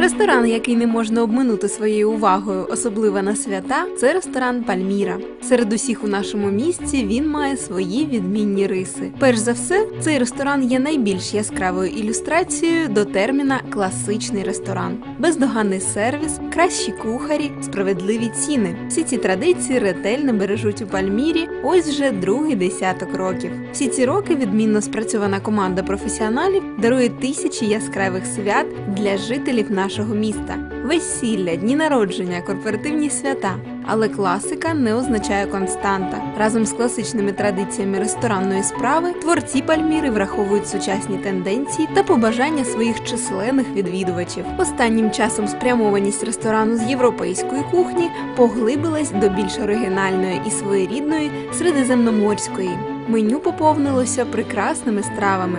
Ресторан, який не можна обминути своєю увагою, особливо на свята, це ресторан «Пальміра». Серед усіх у нашому місті він має свої відмінні риси. Перш за все, цей ресторан є найбільш яскравою ілюстрацією до терміна «класичний ресторан». Бездоганний сервіс, кращі кухарі, справедливі ціни. Всі ці традиції ретельно бережуть у «Пальмірі» ось вже другий десяток років. Всі ці роки відмінно спрацьована команда професіоналів дарує тисячі яскравих свят для жителів нашого міста. Весілля, дні народження, корпоративні свята. Але класика не означає константа. Разом з класичними традиціями ресторанної справи творці «Пальміри» враховують сучасні тенденції та побажання своїх численних відвідувачів. Останнім часом спрямованість ресторану з європейської кухні поглибилась до більш оригінальної і своєрідної середземноморської. Меню поповнилося прекрасними стравами.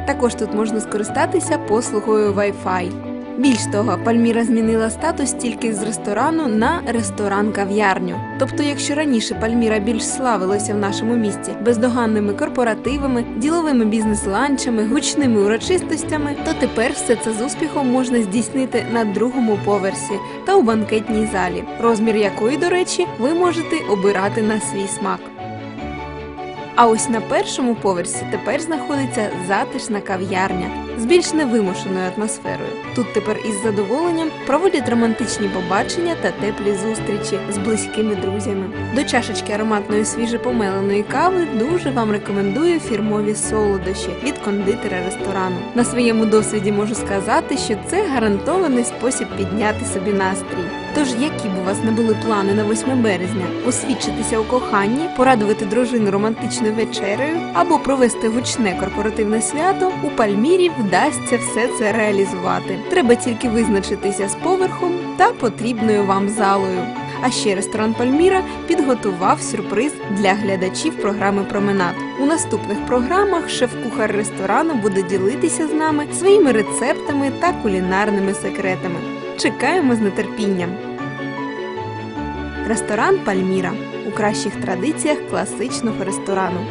Також тут можна скористатися послугою Wi-Fi. Більш того, «Пальміра» змінила статус тільки з ресторану на ресторан-кав'ярню. Тобто, якщо раніше «Пальміра» більш славилося в нашому місті бездоганними корпоративами, діловими бізнес-ланчами, гучними урочистостями, то тепер все це з успіхом можна здійснити на другому поверсі та у банкетній залі, розмір якої, до речі, ви можете обирати на свій смак. А ось на першому поверсі тепер знаходиться затишна кав'ярня з більш невимушеною атмосферою. Тут тепер із задоволенням проводять романтичні побачення та теплі зустрічі з близькими друзями. До чашечки ароматної свіжепомеленої кави дуже вам рекомендую фірмові солодощі від кондитера ресторану. На своєму досвіді можу сказати, що це гарантований спосіб підняти собі настрій. Тож, які б у вас не були плани на 8 березня, освідчитися у коханні, порадувати дружину романтичною вечерею або провести гучне корпоративне свято, у «Пальмірі» вдасться все це реалізувати. Треба тільки визначитися з поверхом та потрібною вам залою. А ще ресторан «Пальміра» підготував сюрприз для глядачів програми «Променад». У наступних програмах шеф-кухар ресторану буде ділитися з нами своїми рецептами та кулінарними секретами. Чекаємо з нетерпінням. Ресторан «Пальміра» у кращих традиціях класичного ресторану.